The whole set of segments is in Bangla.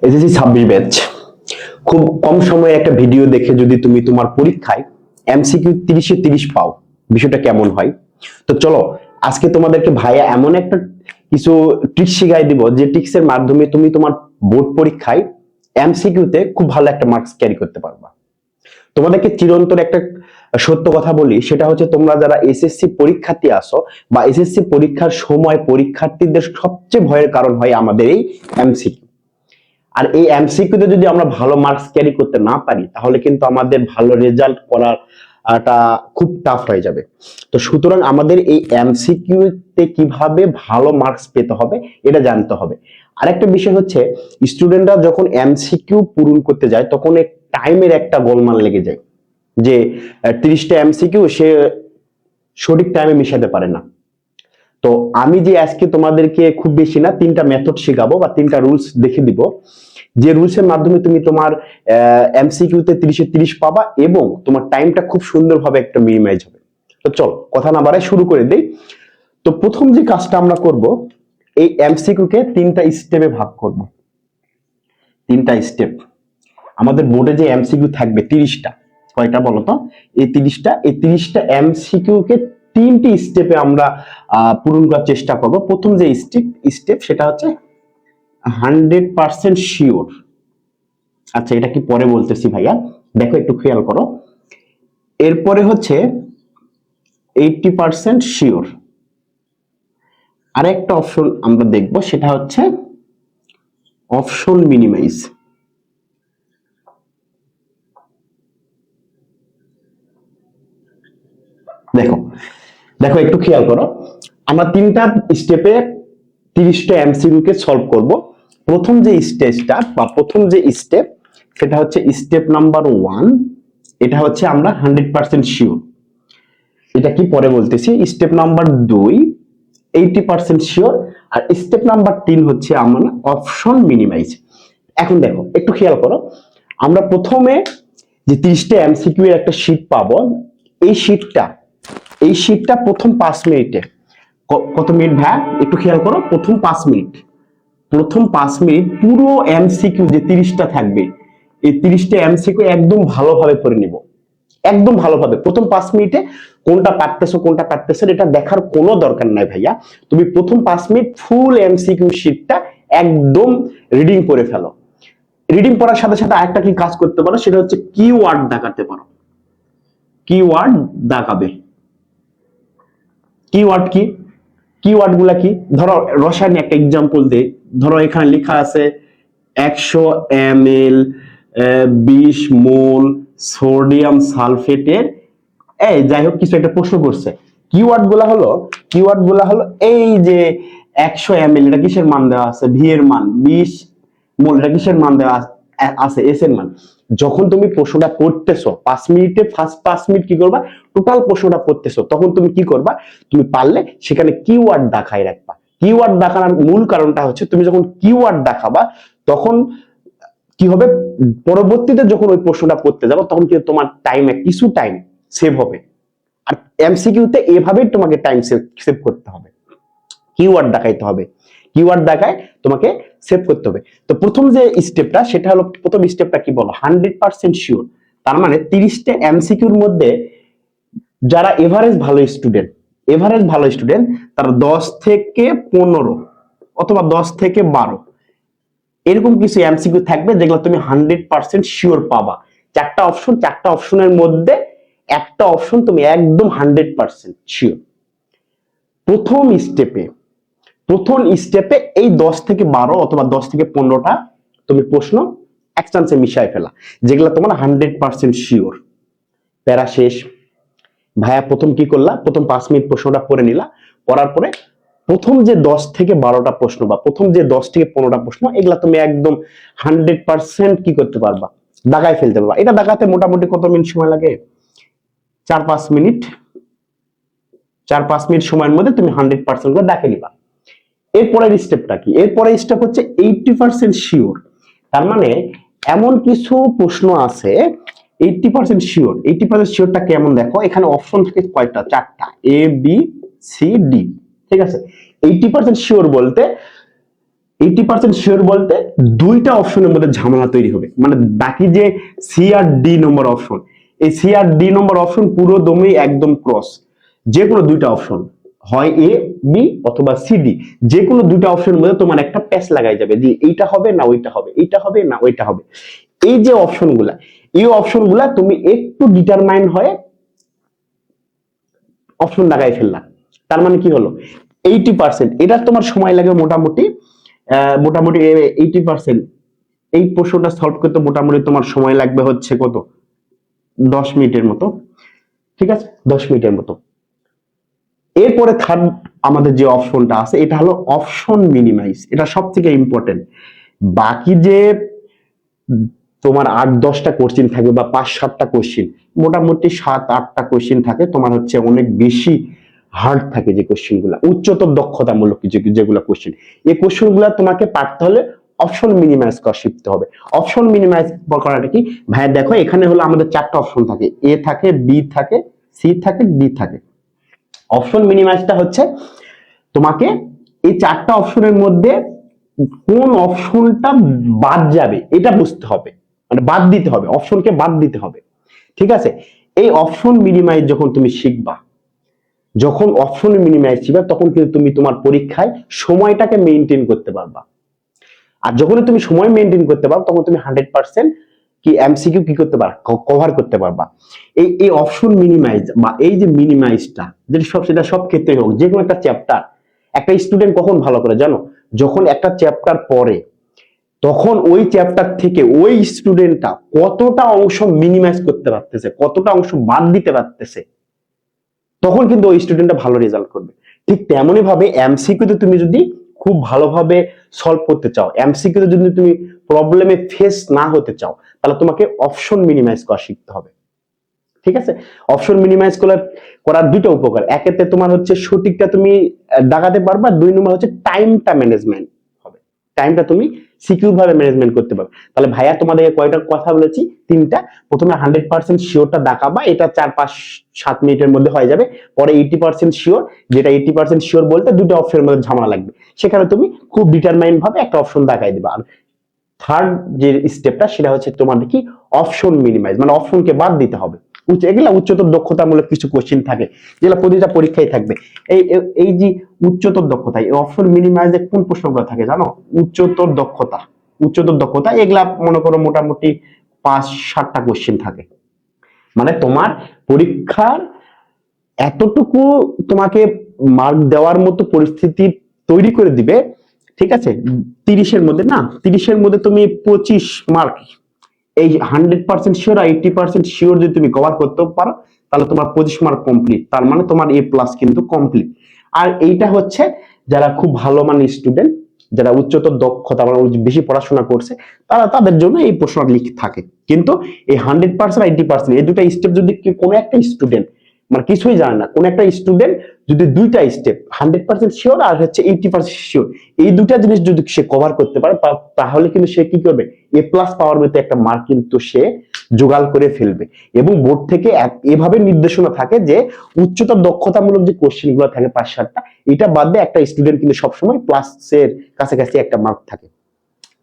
এসএসসি 26 ব্যাচ খুব কম সময়ে একটা ভিডিও দেখে যদি তুমি তোমার পরীক্ষায় এমসিকিউ 30 এ 30 পাও, বিষয়টা কেমন হয়? তো চলো আজকে তোমাদেরকে ভাইয়া এমন একটা কিছু ট্রিক্স শিখাই দিব যে ট্রিক্সের মাধ্যমে তুমি তোমার বোর্ড পরীক্ষায় এমসিকিউতে খুব ভালো একটা মার্কস ক্যারি করতে পারবা। তোমাদেরকে চিরন্তন একটা সত্য কথা বলি, সেটা হচ্ছে তোমরা যারা এসএসসি পরীক্ষার্থী আসো বা এসএসসি পরীক্ষার সময় পরীক্ষার্থীদের সবচেয়ে ভয়ের কারণ হয় আমাদের এই এমসিকিউ। আর এই এমসিকিউতে যদি আমরা ভালো মার্কস ক্যারি করতে না পারি তাহলে কিন্তু আমাদের ভালো রেজাল্ট করাটা খুব টাফ হয়ে যাবে। তো সুতরাং আমাদের এই এমসিকিউতে কিভাবে ভালো মার্কস পেতে হবে এটা জানতে হবে। আরেকটা বিষয় হচ্ছে স্টুডেন্টরা যখন এমসিকিউ পূরণ করতে যায় তখন টাইমের একটা গোলমাল লেগে যায় যে 30টা এমসিকিউ সে সঠিক টাইমে মিশাতে পারে না। তো আমি যে আজকে তোমাদেরকে খুব বেশি না 3টা মেথড শেখাবো বা 3টা রুলস দেখে দিব, যে রুলসের মাধ্যমে তুমি তোমার এমসিকিউতে 30 এ 30 পাবা এবং তোমার টাইমটা খুব সুন্দরভাবে একটা মিনিমাইজ হবে। তো চল কথা না বাড়াই শুরু করে দেই। তো প্রথম যে কাজটা আমরা করব, এই এমসিকিউ কে 3টা স্টেপে ভাগ করব। 3টা স্টেপ আমাদের বোর্ডে যে এমসিকিউ থাকবে 30টা, কয়টা বলো তো? এই 30টা এমসিকিউ কে 3টি স্টেপে আমরা পূরণ করার চেষ্টা করব। প্রথম যে স্টেপ সেটা হচ্ছে 100% শিওর। আচ্ছা, এটা কি পরে বলতেছি ভাইয়া, দেখো একটু খেয়াল করো। এরপরে হচ্ছে 80% শিওর। আরেকটা অপশন আমরা দেখব, সেটা হচ্ছে অপশন মিনিমাইজ। দেখো দেখো একটু খেয়াল করো, আমরা 3টা স্টেপে 30টা এমসিকিউ কে সলভ করব। প্রথম যে স্টেজটা বা প্রথম যে স্টেপ সেটা হচ্ছে স্টেপ নাম্বার 1। এটা হচ্ছে আমরা 100% শিওর। এটা কি পরে বলতেছি। Step number 2 80% sure. আর স্টেপ নাম্বার 3 হচ্ছে আমরা অপশন মিনিমাইজ। এখন দেখো একটু খেয়াল করো, আমরা প্রথমে যে 30টা এমসিকিউ এর একটা শীট পাবো, এই শীটটা প্রথম 5 মিনিটে কত মিনিট ভাই একটু খেয়াল করো, প্রথম 5 মিনিট পুরো এমসিকিউ যে 30টা থাকবে এই 30টা এমসিকিউ একদম ভালোভাবে পড়ে নিব। একদম ভালোভাবে প্রথম 5 মিনিটে কোনটা পারতেছো এটা দেখার কোনো দরকার নাই ভাইয়া। তুমি প্রথম 5 মিনিট ফুল এমসিকিউ শীটটা একদম রিডিং করে ফেলো। রিডিং পড়ার সাথে সাথে আরেকটা কি কাজ করতে পারো, সেটা হচ্ছে কিওয়ার্ড দেখাতে পারো। কিওয়ার্ড দেখাবে। কিওয়ার্ড কি? কিওয়ার্ড গুলা কি? ধরো রসায়ন একটা এক্সাম্পল দেই। ধরো এখানে লেখা আছে 100 ml 20 মোল সোডিয়াম সালফেটের, এই যাই হোক কিছু একটা প্রশ্ন করছে। কিওয়ার্ড গুলা হলো এই যে 100 ml এটা কিসের মান দেওয়া আছে? ভি এর মান। 20 মোল এটা কিসের মান দেওয়া আছে? এস এর মান। যখন তুমি প্রশ্নটা পড়তেছো 5 মিনিটে ফার্স্ট 5 মিনিট কি করবা, টোটাল প্রশ্নটা পড়তেছো, তখন তুমি কি করবা, তুমি পারলে সেখানে কিওয়ার্ড দেখাই রাখবা। কিওয়ার্ড দেখানোর মূল কারণটা হচ্ছে তুমি যখন কিওয়ার্ড দেখাবা তখন কি হবে, পরবর্তীতে যখন ওই প্রশ্নটা পড়তে যাবো তখন কিন্তু তোমার কিছু টাইম সেভ হবে। আর এমসিকিউতে এভাবেই তোমাকে টাইম সেভ করতে হবে, কিওয়ার্ড দেখাইতে হবে। কিওয়ার্ড দেখায় তোমাকে সেভ করতে হবে। তো প্রথম যে স্টেপটা সেটা হলো, প্রথম স্টেপটা কি বলো, 100% শিওর। তার মানে 30টা এমসিকিউর মধ্যে যারা এভারেজ ভালো স্টুডেন্ট তারা 10 থেকে 15 অথবা 10 থেকে 12 এরকম কিছু এমসিকিউ থাকবে যেগুলো তুমি 100% শিওর পাবা। 4টা অপশনের মধ্যে একটা অপশন তুমি একদম 100% শিওর। প্রথম স্টেপে এই 10 থেকে 12 অথবা 10 থেকে 15টা তুমি প্রশ্ন এক চান্সে মিশাই ফেলা, যেগুলো তোমার 100% শিওর। প্যারা শেষ ভাইয়া। প্রথম কি করলা, প্রথম 5 মিনিট প্রশ্নটা পড়ে নিলা। পড়ার পরে প্রথম যে 10 থেকে 12টা প্রশ্ন বা প্রথম যে 10 থেকে 15টা প্রশ্ন এগুলা তুমি একদম 100% কি করতে পারবা, দাগায় ফেলতে পারবা। এটা দাগাতে মোটামুটি কত মিনিট সময় লাগে? 4-5 মিনিট। 4-5 মিনিট সময়ের মধ্যে তুমি 100% করে দাগে নিবা। এরপরের স্টেপটা কি? এরপরের স্টেপ হচ্ছে 80% শিওর। তার মানে এমন কিছু প্রশ্ন আছে 80% শিওর। 80% শিওরটা কেমন দেখো, এখানে অপশন থাকে কয়টা? 4টা, এ বি সি ডি। ঠিক আছে। 80% শিওর বলতে 80% শিওর বলতে দুইটা অপশনের মধ্যে ঝামেলা তৈরি হবে, মানে বাকি যে সি আর ডি নম্বর অপশন, এই সি আর ডি নম্বর অপশন পুরো দমে একদম ক্রস। যে কোনো দুইটা অপশন, হয় এ বি অথবা সি ডি, যে কোনো দুইটা অপশনের মধ্যে তোমার একটা প্যাচ লাগাই যাবে যে এইটা হবে না ওইটা হবে, এইটা হবে না ওইটা হবে। এই যে অপশনগুলা, এই অপশনগুলা তুমি একটু ডিটারমাইন হয়ে অপশন লাগাই ফেললা, তার মানে কি হলো 80%, এটা তোমার সময় লাগে মোটামুটি মোটামুটি 80%। এই প্রশ্নটা সলভ করতে মোটামুটি তোমার সময় লাগবে হচ্ছে কত, 10 মিনিটের মতো, ঠিক আছে, 10 মিনিটের মতো। এরপরে থার্ড আমাদের যে অপশনটা আছে এটা হলো অপশন মিনিমাইজ, এটা সব থেকে ইম্পর্টেন্ট। বাকি যে তোমার 8-10টা কোশ্চিন থাকবে বা 5-7টা কোশ্চিন, মোটামুটি 7-8টা কোশ্চিন থাকে তোমার হচ্ছে অনেক বেশি হার্ড থাকে, যে কোশ্চিন গুলা উচ্চতর দক্ষতামূলক যেগুলো কোশ্চিন, এই কোশ্চিন গুলা তোমাকে পারতে হলে অপশন মিনিমাইজ করা শিখতে হবে। অপশন মিনিমাইজ করাটা কি ভাইয়া, দেখো এখানে হলো আমাদের 4টা অপশন থাকে, এ থাকে, বি থাকে, সি থাকে, ডি থাকে। অপশন মিনিমাইজটা হচ্ছে তোমাকে এই 4টা অপশনের মধ্যে কোন অপশনটা বাদ যাবে এটা বুঝতে হবে, মানে বাদ দিতে হবে, অপশনকে বাদ দিতে হবে, ঠিক আছে। এই অপশন মিনিমাইজ যখন তুমি শিখবা, যখন অপশন মিনিমাইজ শিখবা তখন কিন্তু তুমি তোমার পরীক্ষায় সময়টাকে মেনটেন করতে পারবা। আর যখন তুমি সময় মেনটেন করতে পারো তখন তুমি 100% কি এমসিকিউ কি করতে পারবা, কভার করতে পারবা। এই অপশন মিনিমাইজ বা এই যে মিনিমাইজটা, যেটা সেটা সব ক্ষেত্রে হোক, যে কোনো একটা চ্যাপ্টার একটা স্টুডেন্ট কখন ভালো করে জানো, যখন একটা চ্যাপ্টার পড়ে তখন ওই চ্যাপ্টার থেকে ওই স্টুডেন্টটা কতটা অংশ মিনিমাইজ করতে পারতেছে, কতটা অংশ বাদ দিতে পারতেছে, তখন কিন্তু ওই স্টুডেন্টটা ভালো রেজাল্ট করবে। ঠিক তেমনই ভাবে এমসিকিউতে তুমি যদি খুব ভালোভাবে সলভ করতে চাও, এমসিকিউতে যদি তুমি প্রবলেমে ফেস না হতে চাও, তাহলে তোমাকে অপশন মিনিমাইজ করা শিখতে হবে, ঠিক আছে। অপশন মিনিমাইজ করার দুটো উপকার, একেতে তোমার হচ্ছে সঠিকটা তুমি দাগাতে পারবা, 2 নম্বর হচ্ছে টাইমটা ম্যানেজমেন্ট হবে, টাইমটা তুমি সিকিউর ভাবে ম্যানেজমেন্ট করতে পারবে। তাহলে ভাইয়া তোমাদেরকে কয়টা কথা বলেছি, 3টা। প্রথমে 100% শিওরটা দেখাবা, এটা 4-5-7 মিনিটের মধ্যে হয়ে যাবে। পরে 80% শিওর, যেটা 80% শিওর বলতে দুটো অপশনের মধ্যে ঝামেলা লাগবে, সেখানে তুমি খুব ডিটারমাইন ভাবে একটা অপশন দেখাই দিবা। আর থার্ড যে স্টেপটা সেটা হচ্ছে তোমাদের কি অপশন মিনিমাইজ, মানে অপশনকে বাদ দিতে হবে। এগুলা উচ্চতর দক্ষতামূলক কিছু কোশ্চিন থাকে যেগুলো প্রতিটা পরীক্ষায় থাকবে। এই এই যে উচ্চতর দক্ষতা, এই অপশন মিনিমাইজে কোন প্রশ্নগুলো থাকে জানো, উচ্চতর দক্ষতা, উচ্চতর দক্ষতা এগুলা মনে করো মোটামুটি 5-7টা কোশ্চিন থাকে। মানে তোমার পরীক্ষার এতটুকু তোমাকে মার্ক দেওয়ার মতো পরিস্থিতি তৈরি করে দিবে, ঠিক আছে। 30-এর মধ্যে না, 30-এর মধ্যে তুমি 25 মার্ক, এই 100% শিওর আর 80% শিওর যদি তুমি কভার করতে পারো তাহলে তোমার 25 মার্ক কমপ্লিট, তার মানে তোমার এ প্লাস কিন্তু কমপ্লিট। আর এইটা হচ্ছে যারা খুব ভালো মানের স্টুডেন্ট, যারা উচ্চতর দক্ষতা মানে বেশি পড়াশোনা করছে, তারা তাদের জন্য এই প্রশ্নটা লিখে থাকে। কিন্তু এই 100% 80% এই দুটা স্টেপ যদি কোনো একটা স্টুডেন্ট মানে কিছুই জানে না, কোন একটা স্টুডেন্ট যদি দুইটা স্টেপ 100% শিওর আর হচ্ছে 80% শিওর, এই দুটা জিনিস যদি সে কভার করতে পারে তাহলে কিন্তু সে কি করবে, এ প্লাস পাওয়ার মতো একটা মার্ক কিন্তু সে জোগাড় করে ফেলবে। এবং বোর্ড থেকে এভাবে নির্দেশনা থাকে যে উচ্চতর দক্ষতামূলক যে কোশ্চেন গুলো থাকে 5-7টা, এটা বাদ দিয়ে একটা স্টুডেন্ট কিন্তু সবসময় প্লাসের কাছাকাছি একটা মার্ক থাকে।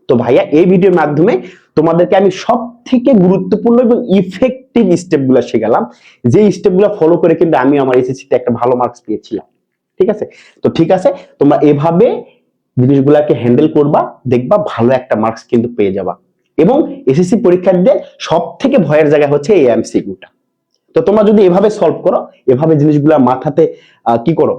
তো ভাইয়া এই ভিডিওর মাধ্যমে তোমাদেরকে আমি সব থেকে গুরুত্বপূর্ণ এবং ইফেক্টিভ স্টেপ গুলো শেখালাম, যে স্টেপ গুলো ফলো করে কিন্তু আমি আমার এসএসসি তে একটা ভালো মার্কস পেয়েছিলাম, ঠিক আছে। তো ঠিক আছে, তোমরা এভাবে জিনিসগুলোকে হ্যান্ডেল করবা, দেখবা ভালো একটা মার্কস কিন্তু পেয়ে যাবা। এবং এসএসসি পরীক্ষার্থীদের সব থেকে ভয়ের জায়গা হচ্ছে এই এমসিকিউটা। তো তোমরা যদি এভাবে সলভ করো, এভাবে জিনিসগুলা মাথাতে কি করো,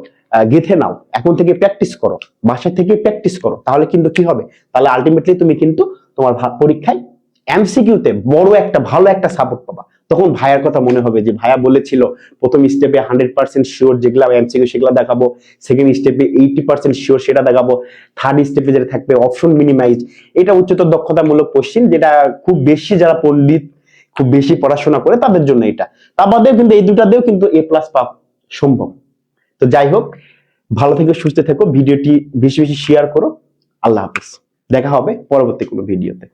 গেঁথে নাও, এখন থেকে প্র্যাকটিস করো, বাসা থেকে প্র্যাকটিস করো, তাহলে কিন্তু কি হবে, তাহলে আলটিমেটলি তুমি কিন্তু তোমার পরীক্ষায় এমসিকিউতে বড় একটা ভালো একটা সাপোর্ট পাবা। তখন ভাইয়ার কথা মনে হবে যে ভাইয়া বলেছিল প্রথম স্টেপে 100% শিওর যেগুলা এমসিকিউ সেগুলা দেখাবো, সেকেন্ড স্টেপে 80% শিওর সেটা দেখাবো, থার্ড স্টেপে যেটা থাকবে অপশন মিনিমাইজ, এটা উচ্চতর দক্ষতামূলক কোশ্চিন, যেটা খুব বেশি যারা পণ্ডিত খুব বেশি পড়াশোনা করে তাদের জন্য এটা। তা বাদেও কিন্তু এই দুটাতেও কিন্তু এ প্লাস পাওয়া সম্ভব। তো যাই হোক, ভালো থেকো, সুস্থ থেকো, ভিডিওটি বেশি বেশি শেয়ার করো। আল্লাহ হাফেজ, দেখা হবে পরবর্তী কোনো ভিডিওতে।